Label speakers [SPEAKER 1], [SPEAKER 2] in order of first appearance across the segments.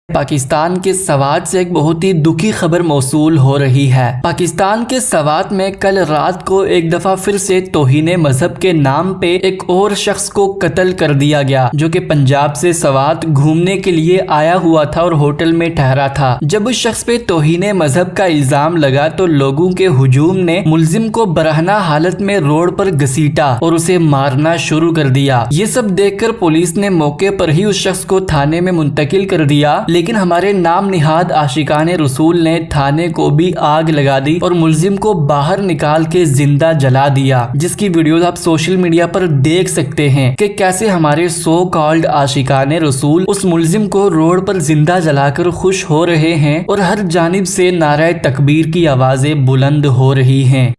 [SPEAKER 1] پاکستان کے سوات سے ایک بہت ہی دکھی خبر موصول ہو رہی ہے۔ پاکستان کے سوات میں کل رات کو ایک دفعہ پھر سے توہین مذہب کے نام پہ ایک اور شخص کو قتل کر دیا گیا، جو کہ پنجاب سے سوات گھومنے کے لیے آیا ہوا تھا اور ہوٹل میں ٹھہرا تھا۔ جب اس شخص پہ توہین مذہب کا الزام لگا تو لوگوں کے ہجوم نے ملزم کو برہنہ حالت میں روڈ پر گھسیٹا اور اسے مارنا شروع کر دیا۔ یہ سب دیکھ کر پولیس نے موقع پر ہی اس شخص کو تھانے میں منتقل کر دیا، لیکن ہمارے نام نہاد عاشقان رسول نے تھانے کو بھی آگ لگا دی اور ملزم کو باہر نکال کے زندہ جلا دیا، جس کی ویڈیوز آپ سوشل میڈیا پر دیکھ سکتے ہیں کہ کیسے ہمارے سو کالڈ عاشقان رسول اس ملزم کو روڈ پر زندہ جلا کر خوش ہو رہے ہیں اور ہر جانب سے نعرہ تکبیر کی آوازیں بلند ہو رہی ہیں۔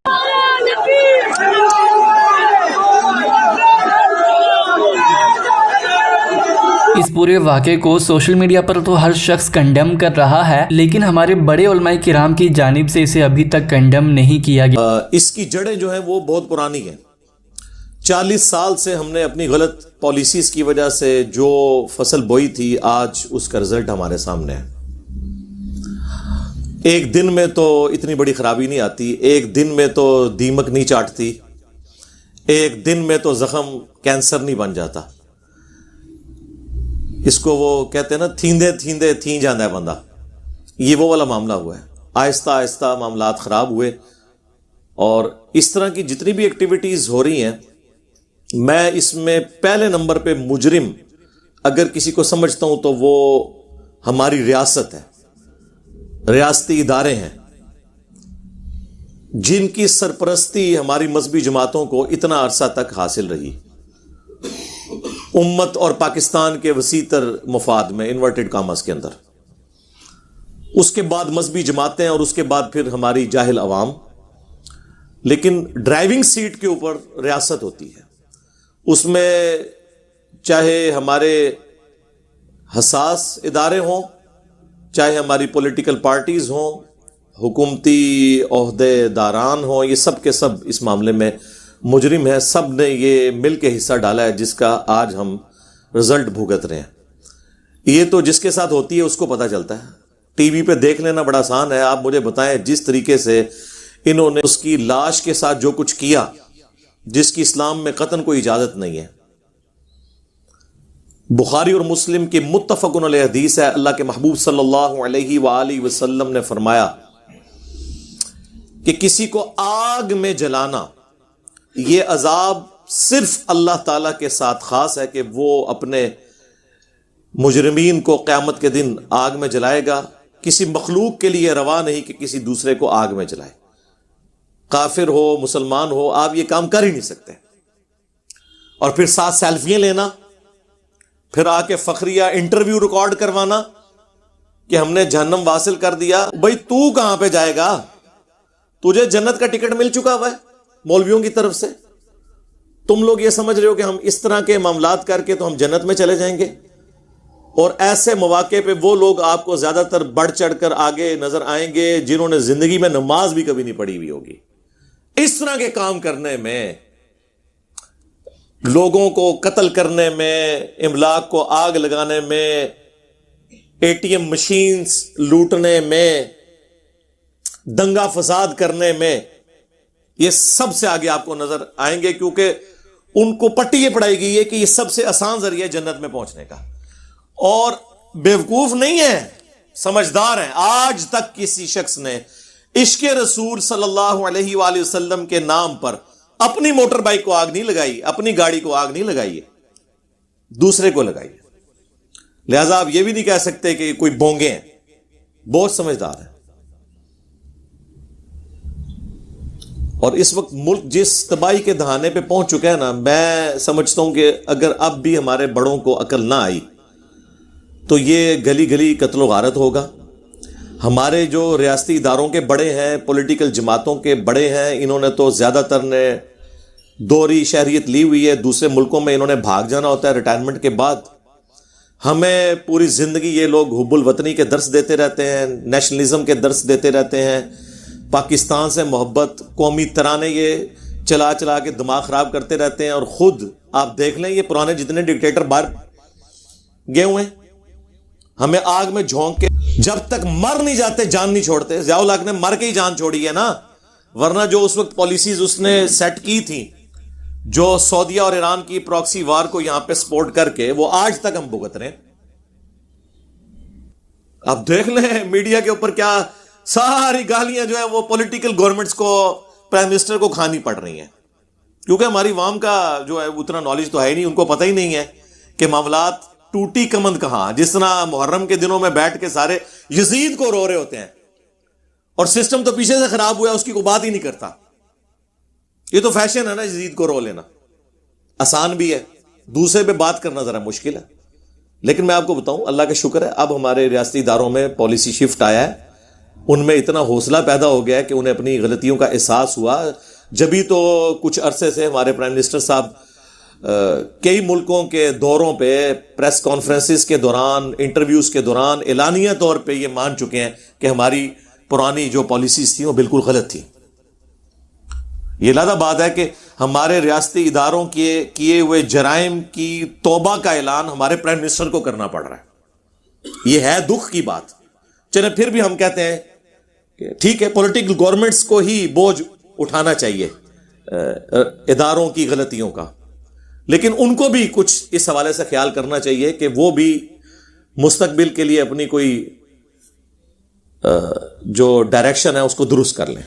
[SPEAKER 1] اس پورے واقعے کو سوشل میڈیا پر تو ہر شخص کنڈم کر رہا ہے، لیکن ہمارے بڑے علماء کرام کی جانب سے اسے ابھی تک کنڈم نہیں کیا گیا۔
[SPEAKER 2] اس کی جڑیں جو ہیں وہ بہت پرانی ہیں۔ 40 سال سے ہم نے اپنی غلط پالیسیز کی وجہ سے جو فصل بوئی تھی، آج اس کا رزلٹ ہمارے سامنے ہے۔ ایک دن میں تو اتنی بڑی خرابی نہیں آتی، ایک دن میں تو دیمک نہیں چاٹتی، ایک دن میں تو زخم کینسر نہیں بن جاتا۔ اس کو وہ کہتے ہیں نا، تھیندے تھیندے تھین جاندہ ہے بندہ۔ یہ وہ والا معاملہ ہوا ہے۔ آہستہ آہستہ معاملات خراب ہوئے، اور اس طرح کی جتنی بھی ایکٹیویٹیز ہو رہی ہیں، میں اس میں پہلے نمبر پہ مجرم اگر کسی کو سمجھتا ہوں تو وہ ہماری ریاست ہے، ریاستی ادارے ہیں، جن کی سرپرستی ہماری مذہبی جماعتوں کو اتنا عرصہ تک حاصل رہی، امت اور پاکستان کے وسیع تر مفاد میں، انورٹڈ کاماز کے اندر۔ اس کے بعد مذہبی جماعتیں، اور اس کے بعد پھر ہماری جاہل عوام۔ لیکن ڈرائیونگ سیٹ کے اوپر ریاست ہوتی ہے، اس میں چاہے ہمارے حساس ادارے ہوں، چاہے ہماری پولیٹیکل پارٹیز ہوں، حکومتی عہدے داران ہوں، یہ سب کے سب اس معاملے میں مجرم ہے۔ سب نے یہ مل کے حصہ ڈالا ہے، جس کا آج ہم رزلٹ بھگت رہے ہیں۔ یہ تو جس کے ساتھ ہوتی ہے اس کو پتہ چلتا ہے۔ ٹی وی پہ دیکھ لینا بڑا آسان ہے۔ آپ مجھے بتائیں، جس طریقے سے انہوں نے اس کی لاش کے ساتھ جو کچھ کیا، جس کی اسلام میں قطعاً کوئی اجازت نہیں ہے۔ بخاری اور مسلم کی متفق علیہ حدیث ہے، اللہ کے محبوب صلی اللہ علیہ وآلہ وسلم نے فرمایا کہ کسی کو آگ میں جلانا، یہ عذاب صرف اللہ تعالیٰ کے ساتھ خاص ہے کہ وہ اپنے مجرمین کو قیامت کے دن آگ میں جلائے گا۔ کسی مخلوق کے لیے روا نہیں کہ کسی دوسرے کو آگ میں جلائے، کافر ہو مسلمان ہو، آپ یہ کام کر ہی نہیں سکتے۔ اور پھر ساتھ سیلفیاں لینا، پھر آ کے فخریہ انٹرویو ریکارڈ کروانا کہ ہم نے جہنم واصل کر دیا۔ بھائی تو کہاں پہ جائے گا؟ تجھے جنت کا ٹکٹ مل چکا ہوا ہے مولویوں کی طرف سے۔ تم لوگ یہ سمجھ رہے ہو کہ ہم اس طرح کے معاملات کر کے تو ہم جنت میں چلے جائیں گے، اور ایسے مواقع پہ وہ لوگ آپ کو زیادہ تر بڑھ چڑھ کر آگے نظر آئیں گے جنہوں نے زندگی میں نماز بھی کبھی نہیں پڑھی ہوئی ہوگی۔ اس طرح کے کام کرنے میں، لوگوں کو قتل کرنے میں، املاک کو آگ لگانے میں، اے ٹی ایم مشینز لوٹنے میں، دنگا فساد کرنے میں، یہ سب سے آگے آپ کو نظر آئیں گے، کیونکہ ان کو پٹی یہ پڑھائی گئی ہے کہ یہ سب سے آسان ذریعہ جنت میں پہنچنے کا۔ اور بیوقوف نہیں ہے، سمجھدار ہیں۔ آج تک کسی شخص نے عشق رسول صلی اللہ علیہ وآلہ وسلم کے نام پر اپنی موٹر بائک کو آگ نہیں لگائی، اپنی گاڑی کو آگ نہیں لگائی ہے، دوسرے کو لگائی ہے۔ لہذا آپ یہ بھی نہیں کہہ سکتے کہ کوئی بونگے ہیں، بہت سمجھدار ہیں۔ اور اس وقت ملک جس تباہی کے دہانے پہ پہنچ چکا ہے نا، میں سمجھتا ہوں کہ اگر اب بھی ہمارے بڑوں کو عقل نہ آئی تو یہ گلی گلی قتل و غارت ہوگا۔ ہمارے جو ریاستی اداروں کے بڑے ہیں، پولیٹیکل جماعتوں کے بڑے ہیں، انہوں نے تو زیادہ تر نے دوہری شہریت لی ہوئی ہے، دوسرے ملکوں میں انہوں نے بھاگ جانا ہوتا ہے ریٹائرمنٹ کے بعد۔ ہمیں پوری زندگی یہ لوگ حب الوطنی کے درس دیتے رہتے ہیں، نیشنلزم کے درس دیتے رہتے ہیں، پاکستان سے محبت، قومی ترانے یہ چلا چلا کے دماغ خراب کرتے رہتے ہیں۔ اور خود آپ دیکھ لیں، یہ پرانے جتنے ڈکٹیٹر باہر گئے ہوئے ہیں، ہمیں آگ میں جھونک کے جب تک مر نہیں جاتے جان نہیں چھوڑتے. ضیاء الحق نے مر کے ہی جان چھوڑی ہے نا, ورنہ جو اس وقت پالیسیز اس نے سیٹ کی تھیں, جو سعودیہ اور ایران کی پراکسی وار کو یہاں پہ سپورٹ کر کے, وہ آج تک ہم بھگت رہے ہیں. اب دیکھ لیں میڈیا کے اوپر کیا ساری گالیاں جو ہیں وہ پولیٹیکل گورنمنٹس کو, پرائم منسٹر کو کھانی پڑ رہی ہیں, کیونکہ ہماری عوام کا جو ہے اتنا نالج تو ہے ہی نہیں, ان کو پتہ ہی نہیں ہے کہ معاملات ٹوٹی کمند کہاں. جس طرح محرم کے دنوں میں بیٹھ کے سارے یزید کو رو رہے ہوتے ہیں اور سسٹم تو پیچھے سے خراب ہوا ہے, اس کی کوئی بات ہی نہیں کرتا. یہ تو فیشن ہے نا یزید کو رو لینا, آسان بھی ہے, دوسرے پہ بات کرنا ذرا مشکل ہے. لیکن میں آپ کو بتاؤں, اللہ کا شکر ہے اب ہمارے ریاستی اداروں میں پالیسی شفٹ آیا ہے, ان میں اتنا حوصلہ پیدا ہو گیا ہے کہ انہیں اپنی غلطیوں کا احساس ہوا. جبھی تو کچھ عرصے سے ہمارے پرائم منسٹر صاحب کئی ملکوں کے دوروں پہ, پریس کانفرنسز کے دوران, انٹرویوز کے دوران اعلانیہ طور پہ یہ مان چکے ہیں کہ ہماری پرانی جو پالیسیز تھیں وہ بالکل غلط تھی. یہ لادہ بات ہے کہ ہمارے ریاستی اداروں کے کیے ہوئے جرائم کی توبہ کا اعلان ہمارے پرائم منسٹر کو کرنا پڑ رہا ہے. یہ ہے دکھ کی بات. چلے پھر بھی ہم کہتے ہیں کہ ٹھیک ہے, پولیٹیکل گورنمنٹس کو ہی بوجھ اٹھانا چاہیے اداروں کی غلطیوں کا, لیکن ان کو بھی کچھ اس حوالے سے خیال کرنا چاہیے کہ وہ بھی مستقبل کے لیے اپنی کوئی جو ڈائریکشن ہے اس کو درست کر لیں.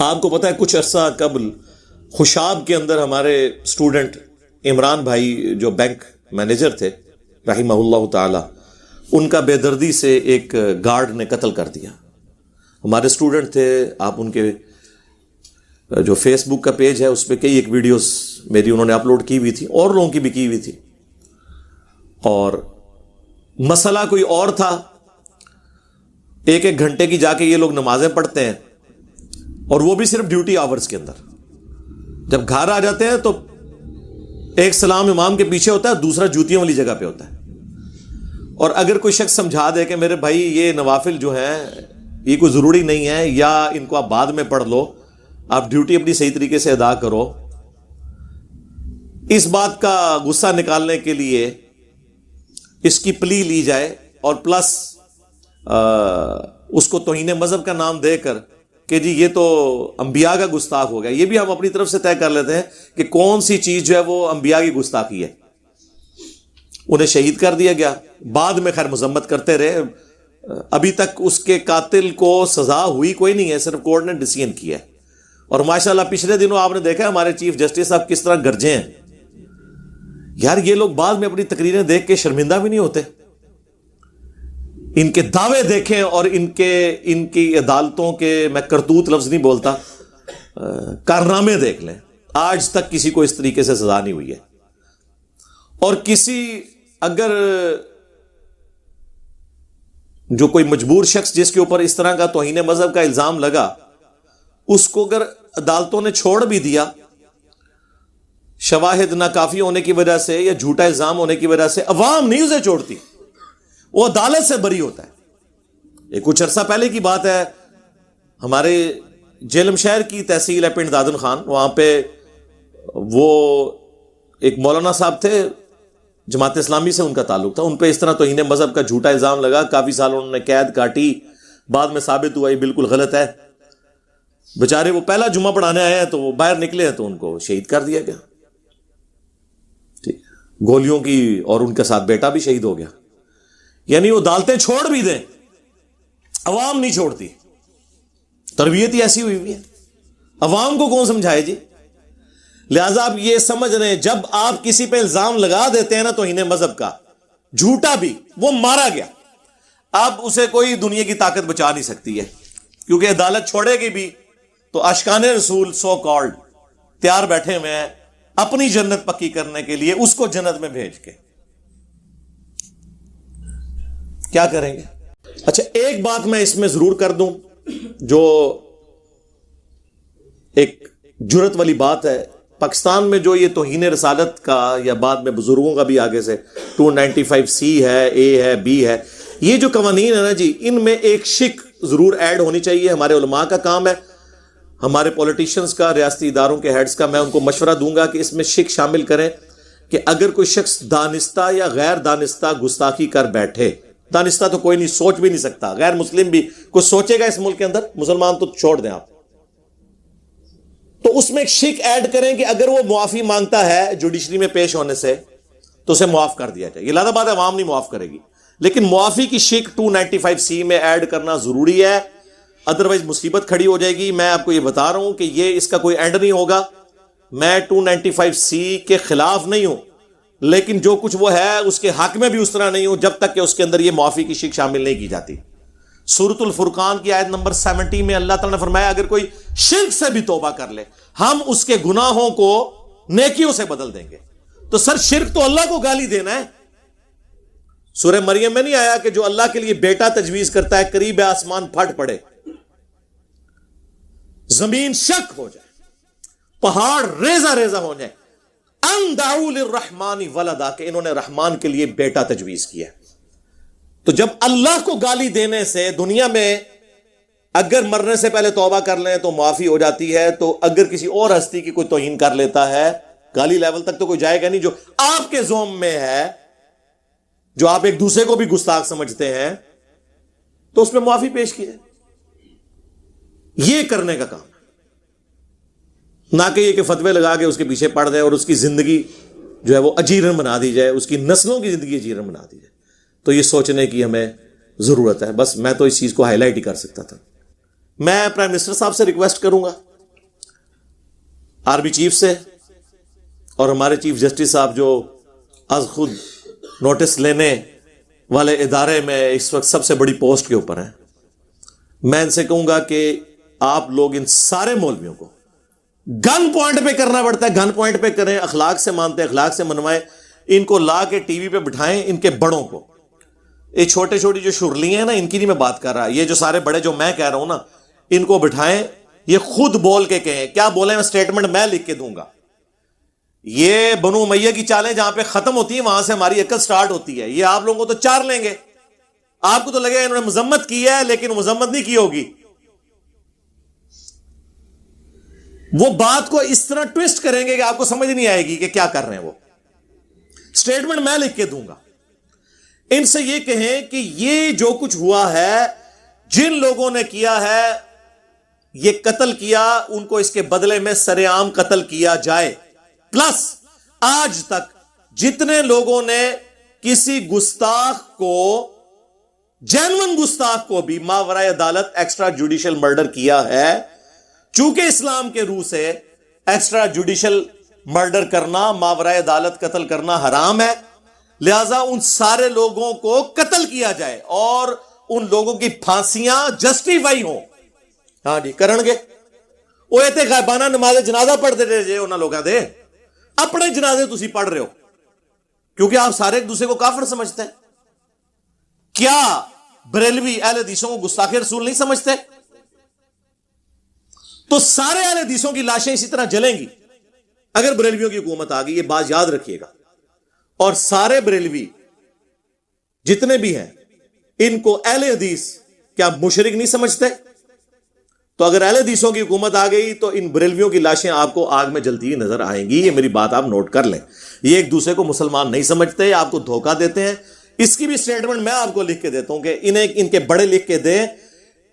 [SPEAKER 2] آپ کو پتا ہے کچھ عرصہ قبل خوشاب کے اندر ہمارے اسٹوڈنٹ عمران بھائی جو بینک مینیجر تھے رحمہ اللہ تعالی, ان کا بے دردی سے ایک گارڈ نے قتل کر دیا. ہمارے اسٹوڈنٹ تھے, آپ ان کے جو فیس بک کا پیج ہے اس پہ کئی ایک ویڈیوز میری انہوں نے اپلوڈ کی ہوئی تھی, اور لوگوں کی بھی کی ہوئی تھی, اور مسئلہ کوئی اور تھا. ایک ایک گھنٹے کی جا کے یہ لوگ نمازیں پڑھتے ہیں, اور وہ بھی صرف ڈیوٹی آورز کے اندر. جب گھر آ جاتے ہیں تو ایک سلام امام کے پیچھے ہوتا ہے, دوسرا جوتیوں والی جگہ پہ ہوتا ہے. اور اگر کوئی شخص سمجھا دے کہ میرے بھائی یہ نوافل جو ہیں یہ کوئی ضروری نہیں ہے, یا ان کو آپ بعد میں پڑھ لو, آپ ڈیوٹی اپنی صحیح طریقے سے ادا کرو, اس بات کا غصہ نکالنے کے لیے اس کی پلی لی جائے, اور پلس اس کو توہین مذہب کا نام دے کر کہ جی یہ تو انبیاء کا گستاخ ہو گیا. یہ بھی ہم اپنی طرف سے طے کر لیتے ہیں کہ کون سی چیز جو ہے وہ انبیاء کی گستاخی ہے. انہیں شہید کر دیا گیا, بعد میں خیر مذمت کرتے رہے, ابھی تک اس کے قاتل کو سزا ہوئی کوئی نہیں ہے, صرف کورٹ نے ڈیسیژن کیا ہے. اور ماشاءاللہ پچھلے دنوں آپ نے دیکھا ہمارے چیف جسٹس صاحب کس طرح گرجے ہیں. یار یہ لوگ بعد میں اپنی تقریریں دیکھ کے شرمندہ بھی نہیں ہوتے. ان کے دعوے دیکھیں اور ان کی عدالتوں کے, میں کرتوت لفظ نہیں بولتا, کارنامے دیکھ لیں. آج تک کسی کو اس طریقے سے سزا نہیں ہوئی ہے. اور کسی اگر جو کوئی مجبور شخص جس کے اوپر اس طرح کا توہین مذہب کا الزام لگا, اس کو اگر عدالتوں نے چھوڑ بھی دیا شواہد ناکافی ہونے کی وجہ سے یا جھوٹا الزام ہونے کی وجہ سے, عوام نہیں اسے چھوڑتی, وہ عدالت سے بری ہوتا ہے. یہ کچھ عرصہ پہلے کی بات ہے, ہمارے جیلم شہر کی تحصیل ہے پنڈ دادن خان, وہاں پہ وہ ایک مولانا صاحب تھے, جماعت اسلامی سے ان کا تعلق تھا, ان پہ اس طرح توہین مذہب کا جھوٹا الزام لگا, کافی سال انہوں نے قید کاٹی, بعد میں ثابت ہوا یہ بالکل غلط ہے. بیچارے وہ پہلا جمعہ پڑھانے آئے ہیں تو وہ باہر نکلے ہیں تو ان کو شہید کر دیا گیا, گولیوں کی, اور ان کے ساتھ بیٹا بھی شہید ہو گیا. یعنی وہ عدالتیں چھوڑ بھی دیں, عوام نہیں چھوڑتی. تربیت ہی ایسی ہوئی ہوئی ہے, عوام کو کون سمجھائے جی. لہذا آپ یہ سمجھ رہے ہیں جب آپ کسی پہ الزام لگا دیتے ہیں نا توہین مذہب کا, جھوٹا بھی, وہ مارا گیا, اب اسے کوئی دنیا کی طاقت بچا نہیں سکتی ہے, کیونکہ عدالت چھوڑے گی بھی تو اشکان رسول سو کالڈ تیار بیٹھے ہوئے ہیں اپنی جنت پکی کرنے کے لیے, اس کو جنت میں بھیج کے. کیا کریں گے؟ اچھا ایک بات میں اس میں ضرور کر دوں جو ایک جرت والی بات ہے. پاکستان میں جو یہ توہین رسالت کا, یا بعد میں بزرگوں کا بھی آگے سے 295C ہے, A ہے, B ہے, یہ جو قوانین ہے نا جی, ان میں ایک شک ضرور ایڈ ہونی چاہیے. ہمارے علماء کا کام ہے, ہمارے پولیٹیشنز کا, ریاستی اداروں کے ہیڈز کا, میں ان کو مشورہ دوں گا کہ اس میں شک شامل کریں کہ اگر کوئی شخص دانستہ یا غیر دانستہ گستاخی کر بیٹھے دانستہ تو کوئی نہیں، سوچ بھی نہیں سکتا، غیر مسلم بھی کوئی سوچے گا اس ملک کے اندر؟ مسلمان تو چھوڑ دیں آپ. تو اس میں ایک شک ایڈ کریں کہ اگر وہ معافی مانگتا ہے جوڈیشری میں پیش ہونے سے تو اسے معاف کر دیا جائے. یہ لازم بات ہے، عوام نہیں معاف کرے گی، لیکن معافی کی شک 295C میں ایڈ کرنا ضروری ہے، ادروائز مصیبت کھڑی ہو جائے گی. میں آپ کو یہ بتا رہا ہوں کہ یہ اس کا کوئی اینڈ نہیں ہوگا. میں 295C کے خلاف نہیں ہوں، لیکن جو کچھ وہ ہے اس کے حق میں بھی اس طرح نہیں ہوں جب تک کہ اس کے اندر یہ معافی کی شک شامل نہیں کی جاتی. سورۃ الفرقان کی آیت نمبر 70 میں اللہ تعالیٰ نے فرمایا اگر کوئی شرک سے بھی توبہ کر لے ہم اس کے گناہوں کو نیکیوں سے بدل دیں گے. تو سر شرک تو اللہ کو گالی دینا ہے. سورہ مریم میں نہیں آیا کہ جو اللہ کے لیے بیٹا تجویز کرتا ہے قریب آسمان پھٹ پڑے، زمین شک ہو جائے، پہاڑ ریزہ ریزہ ہو جائے، ان دعوا للرحمن ولدا، کہ انہوں نے رحمان کے لیے بیٹا تجویز کیا. تو جب اللہ کو گالی دینے سے دنیا میں اگر مرنے سے پہلے توبہ کر لیں تو معافی ہو جاتی ہے، تو اگر کسی اور ہستی کی کوئی توہین کر لیتا ہے گالی لیول تک تو کوئی جائے گا نہیں. جو آپ کے زوم میں ہے، جو آپ ایک دوسرے کو بھی گستاخ سمجھتے ہیں، تو اس میں معافی پیش کی ہے. یہ کرنے کا کام ہے، نہ کہ یہ کہ فتوے لگا کے اس کے پیچھے پڑ جائے اور اس کی زندگی جو ہے وہ اجیرن بنا دی جائے، اس کی نسلوں کی زندگی اجیرن بنا دی جائے. تو یہ سوچنے کی ہمیں ضرورت ہے. بس میں تو اس چیز کو ہائی لائٹ ہی کر سکتا تھا. میں پرائم منسٹر صاحب سے ریکویسٹ کروں گا، آرمی چیف سے اور ہمارے چیف جسٹس صاحب جو از خود نوٹس لینے والے ادارے میں اس وقت سب سے بڑی پوسٹ کے اوپر ہیں، میں ان سے کہوں گا کہ آپ لوگ ان سارے مولویوں کو گن پوائنٹ پہ کرنا پڑتا ہے، گن پوائنٹ پہ کریں. اخلاق سے مانتے ہیں، اخلاق سے منوائیں. ان کو لا کے ٹی وی پہ بٹھائیں، ان کے بڑوں کو. یہ چھوٹے چھوٹی جو شرلی ہیں نا، ان کی نہیں میں بات کر رہا، یہ جو سارے بڑے جو میں کہہ رہا ہوں نا، ان کو بٹھائیں، یہ خود بول کے کہیں. کیا بولیں؟ میں سٹیٹمنٹ میں لکھ کے دوں گا. یہ بنو امیہ کی چالیں جہاں پہ ختم ہوتی ہیں وہاں سے ہماری عقل سٹارٹ ہوتی ہے. یہ آپ لوگوں کو تو چار لیں گے، آپ کو تو لگے انہوں نے مذمت کی ہے لیکن مذمت نہیں کی ہوگی. وہ بات کو اس طرح ٹویسٹ کریں گے کہ آپ کو سمجھ نہیں آئے گی کہ کیا کر رہے ہیں. وہ سٹیٹمنٹ میں لکھ کے دوں گا. ان سے یہ کہیں کہ یہ جو کچھ ہوا ہے، جن لوگوں نے کیا ہے، یہ قتل کیا، ان کو اس کے بدلے میں سرے عام قتل کیا جائے. پلس آج تک جتنے لوگوں نے کسی گستاخ کو، جینون گستاخ کو بھی ماورائے عدالت ایکسٹرا جوڈیشل مرڈر کیا ہے، چونکہ اسلام کے روح سے ایکسٹرا جوڈیشل مرڈر کرنا، ماورائے عدالت قتل کرنا حرام ہے، لہذا ان سارے لوگوں کو قتل کیا جائے اور ان لوگوں کی پھانسیاں جسٹیفائی ہوں. ہاں جی کرن گے وہ ایتے غائبانہ نماز جنازہ پڑھتے رہے جے انہاں لوگاں دے، اپنے جنازے تسی پڑھ رہے ہو کیونکہ آپ سارے ایک دوسرے کو کافر سمجھتے ہیں. کیا بریلوی اہل حدیثوں کو گستاخ رسول نہیں سمجھتے؟ تو سارے اہل حدیثوں کی لاشیں اسی طرح جلیں گی اگر بریلویوں کی حکومت آ گئی. یہ بات یاد رکھیے گا. اور سارے بریلوی جتنے بھی ہیں ان کو اہل حدیث کیا مشرک نہیں سمجھتے؟ تو اگر اہل حدیثوں کی حکومت آ گئی تو ان بریلویوں کی لاشیں آپ کو آگ میں جلتی ہوئی نظر آئیں گی. یہ میری بات آپ نوٹ کر لیں. یہ ایک دوسرے کو مسلمان نہیں سمجھتے، آپ کو دھوکہ دیتے ہیں. اس کی بھی سٹیٹمنٹ میں آپ کو لکھ کے دیتا ہوں کہ انہیں ان کے بڑے لکھ کے دیں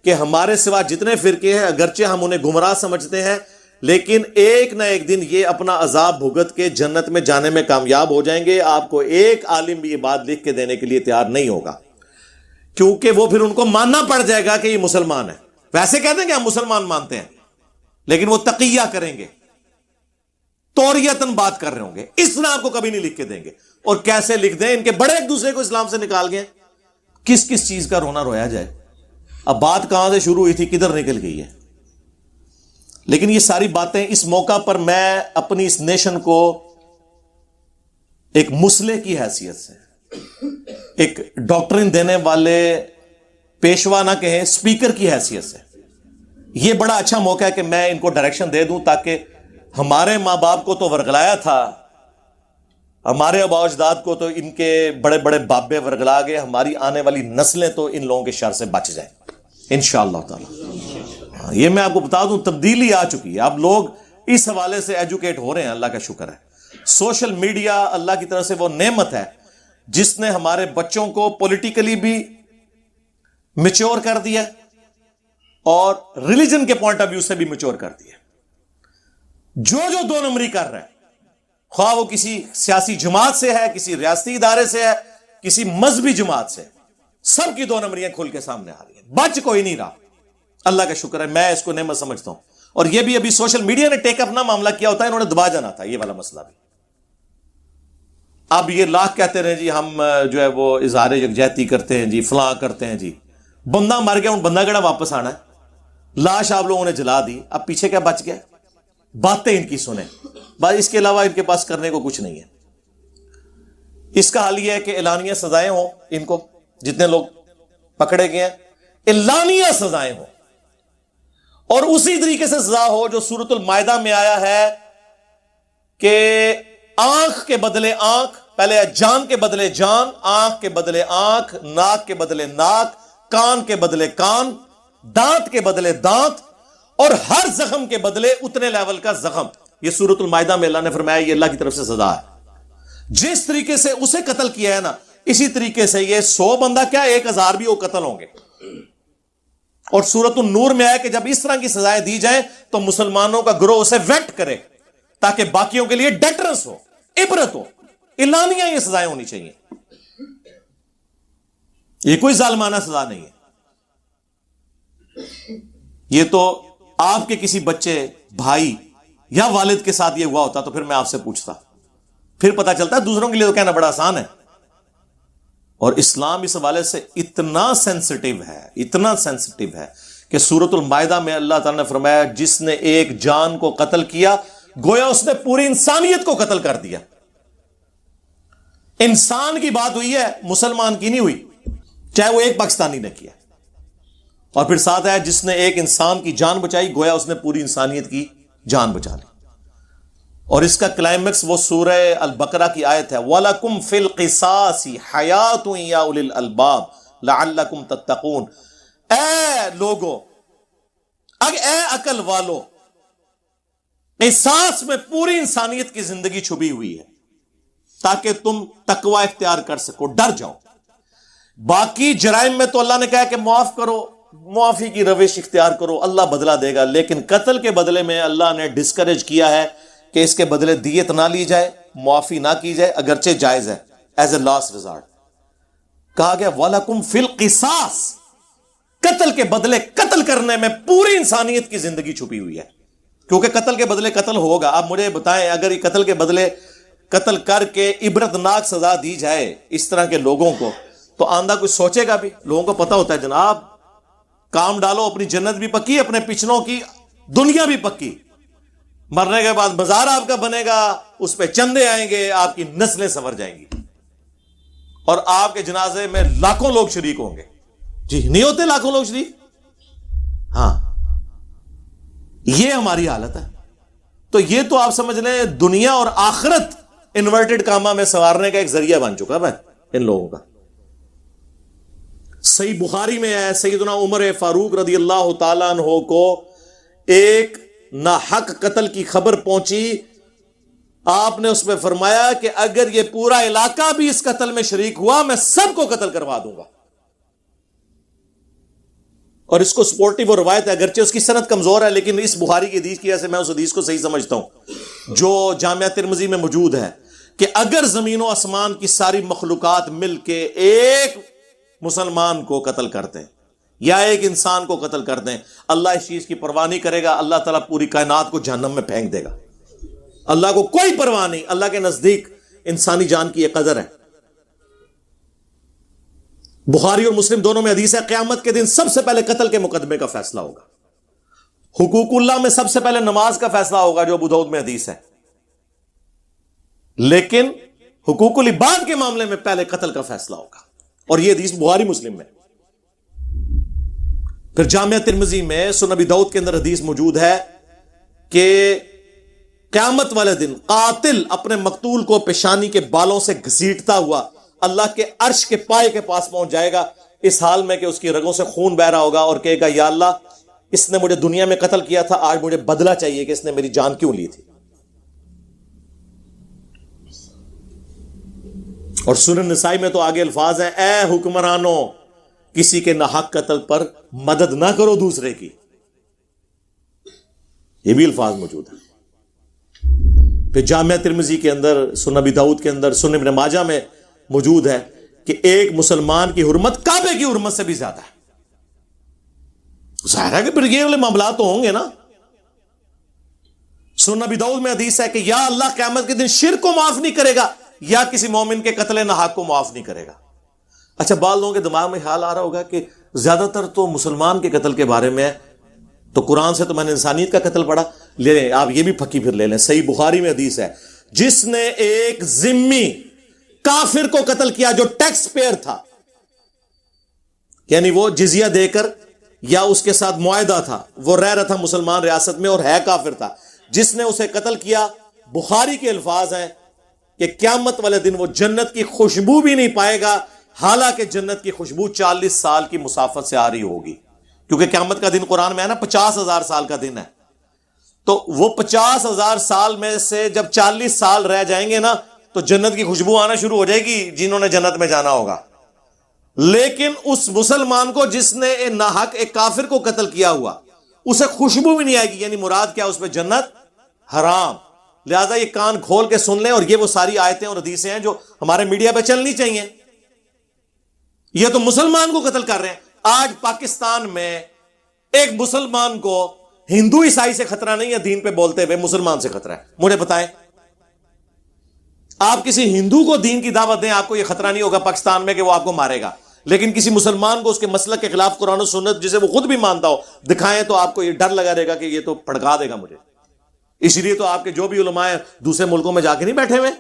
[SPEAKER 2] کہ ہمارے سوا جتنے فرقے ہیں اگرچہ ہم انہیں گمراہ سمجھتے ہیں لیکن ایک نہ ایک دن یہ اپنا عذاب بھگت کے جنت میں جانے میں کامیاب ہو جائیں گے. آپ کو ایک عالم بھی یہ بات لکھ کے دینے کے لیے تیار نہیں ہوگا کیونکہ وہ پھر ان کو ماننا پڑ جائے گا کہ یہ مسلمان ہے. ویسے کہتے ہیں کہ ہم مسلمان مانتے ہیں لیکن وہ تقیہ کریں گے، توریتن بات کر رہے ہوں گے. اس طرح آپ کو کبھی نہیں لکھ کے دیں گے. اور کیسے لکھ دیں؟ ان کے بڑے ایک دوسرے کو اسلام سے نکال گئے. کس کس چیز کا رونا رویا جائے. اب بات کہاں سے شروع ہوئی تھی کدھر نکل گئی ہے. لیکن یہ ساری باتیں اس موقع پر میں اپنی اس نیشن کو ایک مسلح کی حیثیت سے، ایک ڈاکٹرن دینے والے پیشوا نہ کہیں، اسپیکر کی حیثیت سے، یہ بڑا اچھا موقع ہے کہ میں ان کو ڈائریکشن دے دوں تاکہ ہمارے ماں باپ کو تو ورگلایا تھا، ہمارے آباء و اجداد کو تو ان کے بڑے بڑے بابے ورگلا گئے، ہماری آنے والی نسلیں تو ان لوگوں کے شر سے بچ جائیں انشاءاللہ تعالی. یہ میں آپ کو بتا دوں تبدیلی آ چکی ہے. اب لوگ اس حوالے سے ایجوکیٹ ہو رہے ہیں، اللہ کا شکر ہے. سوشل میڈیا اللہ کی طرف سے وہ نعمت ہے جس نے ہمارے بچوں کو پولیٹیکلی بھی میچور کر دیا اور ریلیجن کے پوائنٹ آف ویو سے بھی میچور کر دیا. جو دو نمبری کر رہے ہیں، خواہ وہ کسی سیاسی جماعت سے ہے، کسی ریاستی ادارے سے ہے، کسی مذہبی جماعت سے، سب کی 2 نمبریاں کھل کے سامنے آ رہی ہیں. بچ کوئی نہیں رہا. اللہ کا شکر ہے، میں اس کو نعمت سمجھتا ہوں. اور یہ بھی ابھی سوشل میڈیا نے ٹیک اپ نہ معاملہ کیا ہوتا ہے، انہوں نے دبا جانا تھا یہ والا مسئلہ بھی. اب یہ لاکھ کہتے رہے جی ہم جو ہے وہ اظہار یکجہتی کرتے ہیں جی، فلاں کرتے ہیں جی. بندہ مر گیا، ان بندہ کیڑا واپس آنا ہے؟ لاش آپ لوگوں نے جلا دی، اب پیچھے کیا بچ گیا؟ باتیں ان کی سنیں بس، اس کے علاوہ ان کے پاس کرنے کو کچھ نہیں ہے. اس کا حل یہ ہے کہ اعلانیہ سزائیں ہوں، ان کو جتنے لوگ پکڑے گئے ہیں اعلانیہ سزائیں ہوں، اور اسی طریقے سے سزا ہو جو سورۃ المائدہ میں آیا ہے کہ آنکھ کے بدلے آنکھ، پہلے جان کے بدلے جان، آنکھ کے بدلے آنکھ، ناک کے بدلے ناک، کان کے بدلے کان، دانت کے بدلے دانت، اور ہر زخم کے بدلے اتنے لیول کا زخم. یہ سورۃ المائدہ میں اللہ نے فرمایا یہ اللہ کی طرف سے سزا ہے. جس طریقے سے اسے قتل کیا ہے نا، اسی طریقے سے یہ 100 بندہ کیا 1000 بھی وہ قتل ہوں گے. اور سورۃ النور میں آیا کہ جب اس طرح کی سزائیں دی جائیں تو مسلمانوں کا گروہ اسے ویٹ کرے تاکہ باقیوں کے لیے ڈیٹرنس ہو، عبرت ہو. اعلانیہ یہ سزائیں ہونی چاہیے، یہ کوئی ظالمانہ سزا نہیں ہے. یہ تو آپ کے کسی بچے، بھائی یا والد کے ساتھ یہ ہوا ہوتا تو پھر میں آپ سے پوچھتا، پھر پتا چلتا ہے. دوسروں کے لیے تو کہنا بڑا آسان ہے. اور اسلام اس حوالے سے اتنا سینسٹیو ہے، اتنا سینسٹیو ہے کہ سورۃ المائدہ میں اللہ تعالیٰ نے فرمایا جس نے ایک جان کو قتل کیا گویا اس نے پوری انسانیت کو قتل کر دیا. انسان کی بات ہوئی ہے، مسلمان کی نہیں ہوئی، چاہے وہ ایک پاکستانی نے کیا. اور پھر ساتھ ہے جس نے ایک انسان کی جان بچائی گویا اس نے پوری انسانیت کی جان بچا لی. اور اس کا کلائمیکس وہ سورہ البقرہ کی آیت ہے وَلَكُمْ فِي الْقِصَاصِ حَيَاةٌ يَا أُولِي الْأَلْبَابِ لَعَلَّكُمْ تَتَّقُونَ. اے لوگو، اے عقل والو، قصاص میں پوری انسانیت کی زندگی چھپی ہوئی ہے تاکہ تم تقوی اختیار کر سکو، ڈر جاؤ. باقی جرائم میں تو اللہ نے کہا کہ معاف کرو، معافی کی روش اختیار کرو، اللہ بدلہ دے گا. لیکن قتل کے بدلے میں اللہ نے ڈسکریج کیا ہے کہ اس کے بدلے دیت نہ لی جائے، معافی نہ کی جائے، اگرچہ جائز ہے ایز اے لاسٹ ریزارٹ. کہا گیا وَلَكُمْ فِي الْقِصَاصِ، قتل کے بدلے قتل کرنے میں پوری انسانیت کی زندگی چھپی ہوئی ہے. کیونکہ قتل کے بدلے قتل ہوگا. آپ مجھے بتائیں اگر یہ قتل کے بدلے قتل کر کے عبرتناک سزا دی جائے اس طرح کے لوگوں کو تو آندہ کچھ سوچے گا بھی؟ لوگوں کو پتا ہوتا ہے جناب کام ڈالو، اپنی جنت بھی پکی، اپنے پچھلوں کی دنیا بھی پکی. مرنے کے بعد مزار آپ کا بنے گا، اس پہ چندے آئیں گے، آپ کی نسلیں سنور جائیں گی اور آپ کے جنازے میں لاکھوں لوگ شریک ہوں گے. جی نہیں ہوتے لاکھوں لوگ شریک؟ ہاں، یہ ہماری حالت ہے. تو یہ تو آپ سمجھ لیں دنیا اور آخرت انورٹڈ کاما میں سنوارنے کا ایک ذریعہ بن چکا ہے ان لوگوں کا. صحیح بخاری میں ہے سیدنا عمر فاروق رضی اللہ تعالیٰ عنہ کو ایک ناحق قتل کی خبر پہنچی. آپ نے اس میں فرمایا کہ اگر یہ پورا علاقہ بھی اس قتل میں شریک ہوا میں سب کو قتل کروا دوں گا. اور اس کو سپورٹیو روایت ہے، اگرچہ اس کی سند کمزور ہے لیکن اس بخاری کی حدیث کی وجہ سے میں اس حدیث کو صحیح سمجھتا ہوں جو جامعہ ترمذی میں موجود ہے کہ اگر زمین و آسمان کی ساری مخلوقات مل کے ایک مسلمان کو قتل کرتے ہیں یا ایک انسان کو قتل کرتے ہیں، اللہ اس چیز کی پرواہ نہیں کرے گا. اللہ تعالیٰ پوری کائنات کو جہنم میں پھینک دے گا. اللہ کو کوئی پرواہ نہیں. اللہ کے نزدیک انسانی جان کی یہ قدر ہے. بخاری اور مسلم دونوں میں حدیث ہے قیامت کے دن سب سے پہلے قتل کے مقدمے کا فیصلہ ہوگا. حقوق اللہ میں سب سے پہلے نماز کا فیصلہ ہوگا جو ابو داؤد میں حدیث ہے، لیکن حقوق العباد کے معاملے میں پہلے قتل کا فیصلہ ہوگا. اور یہ حدیث بخاری مسلم میں. پھر جامعہ ترمذی میں سنن ابی داؤد کے اندر حدیث موجود ہے کہ قیامت والے دن قاتل اپنے مقتول کو پیشانی کے بالوں سے گھسیٹتا ہوا اللہ کے عرش کے پائے کے پاس پہنچ جائے گا، اس حال میں کہ اس کی رگوں سے خون بہ رہا ہوگا، اور کہے گا یا اللہ اس نے مجھے دنیا میں قتل کیا تھا، آج مجھے بدلہ چاہیے کہ اس نے میری جان کیوں لی تھی. اور سنن نسائی میں تو آگے الفاظ ہیں، اے حکمرانوں کسی کے ناحق قتل پر مدد نہ کرو دوسرے کی، یہ بھی الفاظ موجود ہیں۔ پھر جامعہ ترمذی کے اندر، سنن ابی داؤد کے اندر، سنن ابن ماجہ میں موجود ہے کہ ایک مسلمان کی حرمت کعبے کی حرمت سے بھی زیادہ ہے۔ ظاہر ہے کہ پھر یہ والے معاملات تو ہوں گے نا۔ سنن ابی داؤد میں حدیث ہے کہ یا اللہ قیامت کے دن شرک کو معاف نہیں کرے گا یا کسی مومن کے قتل ناحق کو معاف نہیں کرے گا۔ اچھا، بعض لوگوں کے دماغ میں خیال آ رہا ہوگا کہ زیادہ تر تو مسلمان کے قتل کے بارے میں ہے، تو قرآن سے تو میں نے انسانیت کا قتل پڑھا۔ لے لیں آپ یہ بھی پھکی پھر لے لیں، صحیح بخاری میں حدیث ہے، جس نے ایک ذمی کافر کو قتل کیا جو ٹیکس پیئر تھا، یعنی وہ جزیہ دے کر یا اس کے ساتھ معاہدہ تھا، وہ رہ رہا تھا مسلمان ریاست میں اور ہے کافر تھا، جس نے اسے قتل کیا، بخاری کے الفاظ ہیں کہ قیامت والے دن وہ جنت کی خوشبو بھی نہیں پائے گا، حالانکہ جنت کی خوشبو 40 سال کی مسافت سے آ رہی ہوگی، کیونکہ قیامت کا دن قرآن میں ہے نا 50,000 سال کا دن ہے، تو وہ 50,000 سال میں سے جب 40 سال رہ جائیں گے نا تو جنت کی خوشبو آنا شروع ہو جائے گی جنہوں نے جنت میں جانا ہوگا۔ لیکن اس مسلمان کو جس نے ناحق ایک کافر کو قتل کیا ہوا، اسے خوشبو بھی نہیں آئے گی، یعنی مراد کیا، اس پہ جنت حرام۔ لہذا یہ کان کھول کے سن لیں، اور یہ وہ ساری آیتیں اور حدیثیں ہیں جو ہمارے میڈیا پہ چلنی چاہیے۔ یہ تو مسلمان کو قتل کر رہے ہیں۔ آج پاکستان میں ایک مسلمان کو ہندو عیسائی سے خطرہ نہیں ہے، دین پہ بولتے ہوئے مسلمان سے خطرہ ہے۔ مجھے بتائیں، آپ کسی ہندو کو دین کی دعوت دیں، آپ کو یہ خطرہ نہیں ہوگا پاکستان میں کہ وہ آپ کو مارے گا، لیکن کسی مسلمان کو اس کے مسلک کے خلاف قرآن و سنت جسے وہ خود بھی مانتا ہو دکھائیں تو آپ کو یہ ڈر لگا رہے گا کہ یہ تو پھڑکا دے گا مجھے۔ اس لیے تو آپ کے جو بھی علماء دوسرے ملکوں میں جا کے نہیں بیٹھے ہوئے۔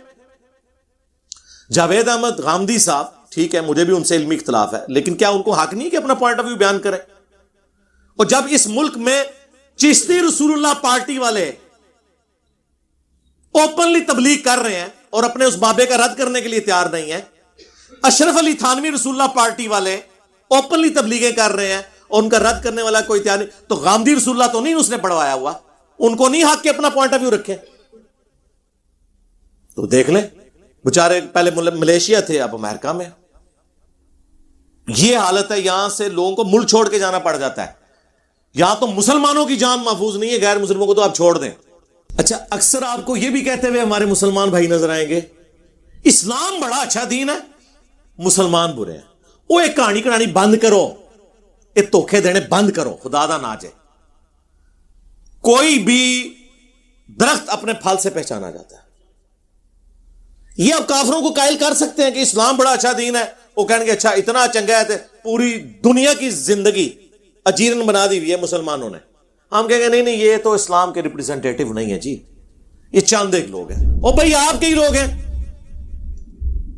[SPEAKER 2] جاوید احمد غامدی صاحب، ٹھیک ہے مجھے بھی ان سے علمی اختلاف ہے، لیکن کیا ان کو حق نہیں کہ اپنا پوائنٹ آف ویو بیان کریں؟ اور جب اس ملک میں چشتی رسول اللہ پارٹی والے اوپنلی تبلیغ کر رہے ہیں اور اپنے اس بابے کا رد کرنے کے لیے تیار نہیں ہے، اشرف علی تھانوی رسول اللہ پارٹی والے اوپنلی تبلیغیں کر رہے ہیں اور ان کا رد کرنے والا کوئی تیار نہیں، تو غامدی رسول اللہ تو نہیں اس نے پڑھوایا ہوا، ان کو نہیں حق کہ اپنا پوائنٹ آف ویو رکھیں؟ تو دیکھ لیں، بچارے پہلے ملیشیا تھے، اب امریکہ میں۔ یہ حالت ہے، یہاں سے لوگوں کو ملک چھوڑ کے جانا پڑ جاتا ہے۔ یہاں تو مسلمانوں کی جان محفوظ نہیں ہے، غیر مسلموں کو تو آپ چھوڑ دیں۔ اچھا، اکثر آپ کو یہ بھی کہتے ہوئے ہمارے مسلمان بھائی نظر آئیں گے، اسلام بڑا اچھا دین ہے، مسلمان برے ہیں۔ وہ ایک کہانی بند کرو، ایک دھوکے دینے بند کرو، خدا دا نہ جائے۔ کوئی بھی درخت اپنے پھل سے پہچانا جاتا ہے۔ یہ آپ کافروں کو قائل کر سکتے ہیں کہ اسلام بڑا اچھا دین ہے، وہ کہیں گے اچھا اتنا چنگا ہے، پوری دنیا کی زندگی اجیرن بنا دی ہوئی ہے مسلمانوں نے۔ ہم کہیں گے نہیں یہ تو اسلام کے ریپرزینٹیٹو نہیں ہے جی، یہ چند ایک لوگ ہیں۔ اور بھائی آپ کے ہی لوگ ہیں۔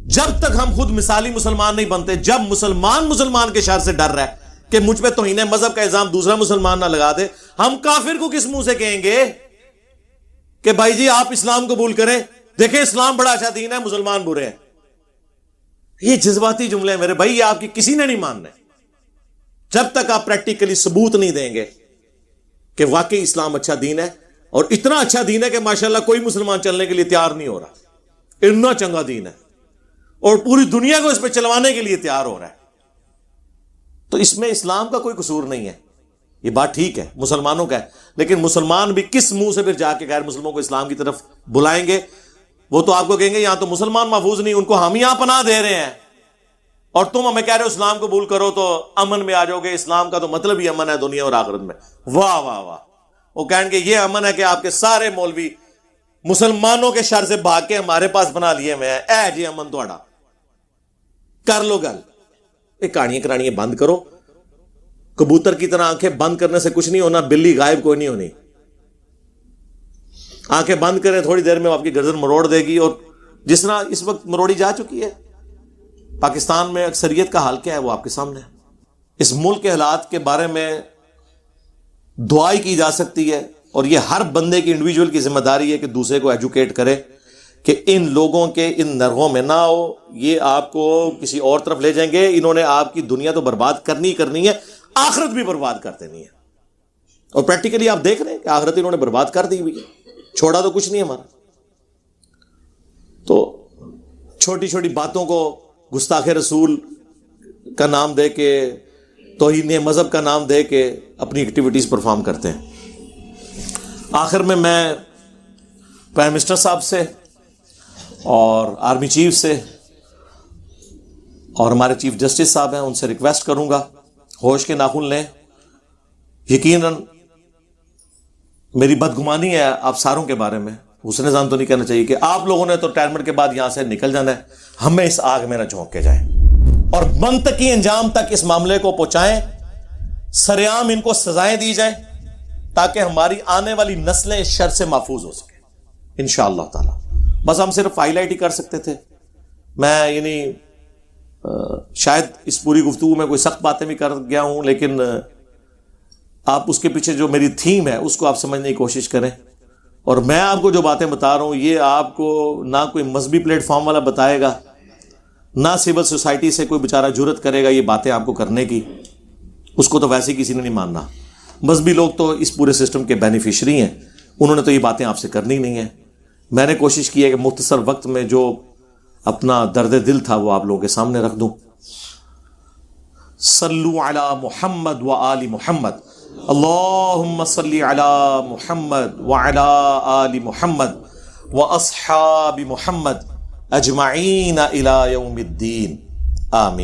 [SPEAKER 2] جب تک ہم خود مثالی مسلمان نہیں بنتے، جب مسلمان کے شر سے ڈر رہا ہے کہ مجھ پہ توہین مذہب کا الزام دوسرا مسلمان نہ لگا دے، ہم کافر کو کس منہ سے کہیں گے کہ بھائی جی آپ اسلام قبول کریں، دیکھیں اسلام بڑا اچھا دین ہے، مسلمان برے ہیں؟ یہ جذباتی جملے ہیں میرے بھائی، یہ آپ کی کسی نے نہیں ماننے جب تک آپ پریکٹیکلی ثبوت نہیں دیں گے کہ واقعی اسلام اچھا دین ہے، اور اتنا اچھا دین ہے کہ ماشاءاللہ کوئی مسلمان چلنے کے لیے تیار نہیں ہو رہا، اتنا چنگا دین ہے اور پوری دنیا کو اس پہ چلوانے کے لیے تیار ہو رہا ہے۔ تو اس میں اسلام کا کوئی قصور نہیں ہے، یہ بات ٹھیک ہے مسلمانوں کا ہے، لیکن مسلمان بھی کس منہ سے پھر جا کے غیر مسلموں کو اسلام کی طرف بلائیں گے؟ وہ تو آپ کو کہیں گے یہاں تو مسلمان محفوظ نہیں، ان کو ہم یہاں پناہ دے رہے ہیں، اور تم ہمیں کہہ رہے ہو اسلام قبول کرو تو امن میں آ جاؤ گے، اسلام کا تو مطلب ہی امن ہے دنیا اور آخرت میں۔ واہ واہ واہ، وہ کہیں گے یہ امن ہے کہ آپ کے سارے مولوی مسلمانوں کے شر سے بھاگ کے ہمارے پاس بنا لیے ہوئے ہیں، اے جی امن تھوڑا، کر لو گل۔ یہ کہانیاں بند کرو، کبوتر کی طرح آنکھیں بند کرنے سے کچھ نہیں ہونا، بلی غائب کوئی نہیں ہونی۔ آنکھیں بند کریں، تھوڑی دیر میں آپ کی گردن مروڑ دے گی، اور جس طرح اس وقت مروڑی جا چکی ہے۔ پاکستان میں اکثریت کا حال کیا ہے وہ آپ کے سامنے ہے۔ اس ملک کے حالات کے بارے میں دعائی کی جا سکتی ہے، اور یہ ہر بندے کی انڈیویجول کی ذمہ داری ہے کہ دوسرے کو ایجوکیٹ کرے کہ ان لوگوں کے ان نرغوں میں نہ ہو، یہ آپ کو کسی اور طرف لے جائیں گے، انہوں نے آپ کی دنیا تو برباد کرنی ہے، آخرت بھی برباد کر دینی ہے۔ اور پریکٹیکلی آپ دیکھ رہے ہیں کہ آخرت انہوں نے برباد کر دی ہوئی ہے، چھوڑا تو کچھ نہیں ہمارا۔ تو چھوٹی چھوٹی باتوں کو گستاخ رسول کا نام دے کے، توہین مذہب کا نام دے کے اپنی ایکٹیویٹیز پرفارم کرتے ہیں۔ آخر میں پرائم منسٹر صاحب سے اور آرمی چیف سے اور ہمارے چیف جسٹس صاحب ہیں، ان سے ریکویسٹ کروں گا ہوش کے ناخن لیں۔ یقیناً میری بدگمانی ہے آپ ساروں کے بارے میں، حسن ظن تو نہیں کہنا چاہیے کہ آپ لوگوں نے تو ریٹائرمنٹ کے بعد یہاں سے نکل جانا ہے، ہمیں اس آگ میں نہ جھونک کے جائیں اور منطقی انجام تک اس معاملے کو پہنچائیں، سرعام ان کو سزائیں دی جائیں تاکہ ہماری آنے والی نسلیں اس شر سے محفوظ ہو سکیں انشاءاللہ تعالی۔ بس ہم صرف ہائی لائٹ ہی کر سکتے تھے، میں شاید اس پوری گفتگو میں کوئی سخت باتیں بھی کر گیا ہوں، لیکن آپ اس کے پیچھے جو میری تھیم ہے اس کو آپ سمجھنے کی کوشش کریں، اور میں آپ کو جو باتیں بتا رہا ہوں یہ آپ کو نہ کوئی مذہبی پلیٹ فارم والا بتائے گا، نہ سول سوسائٹی سے کوئی بیچارہ جرت کرے گا یہ باتیں آپ کو کرنے کی، اس کو تو ویسے کسی نے نہیں ماننا۔ مذہبی لوگ تو اس پورے سسٹم کے بینیفیشری ہیں، انہوں نے تو یہ باتیں آپ سے کرنی نہیں ہیں۔ میں نے کوشش کی ہے کہ مختصر وقت میں جو اپنا درد دل تھا وہ آپ لوگوں کے سامنے رکھ دوں۔ صلو علی محمد و آل محمد، اللہم صلی علی محمد وعلی آل محمد و اصحاب محمد اجمعین الی یوم الدین، آمین۔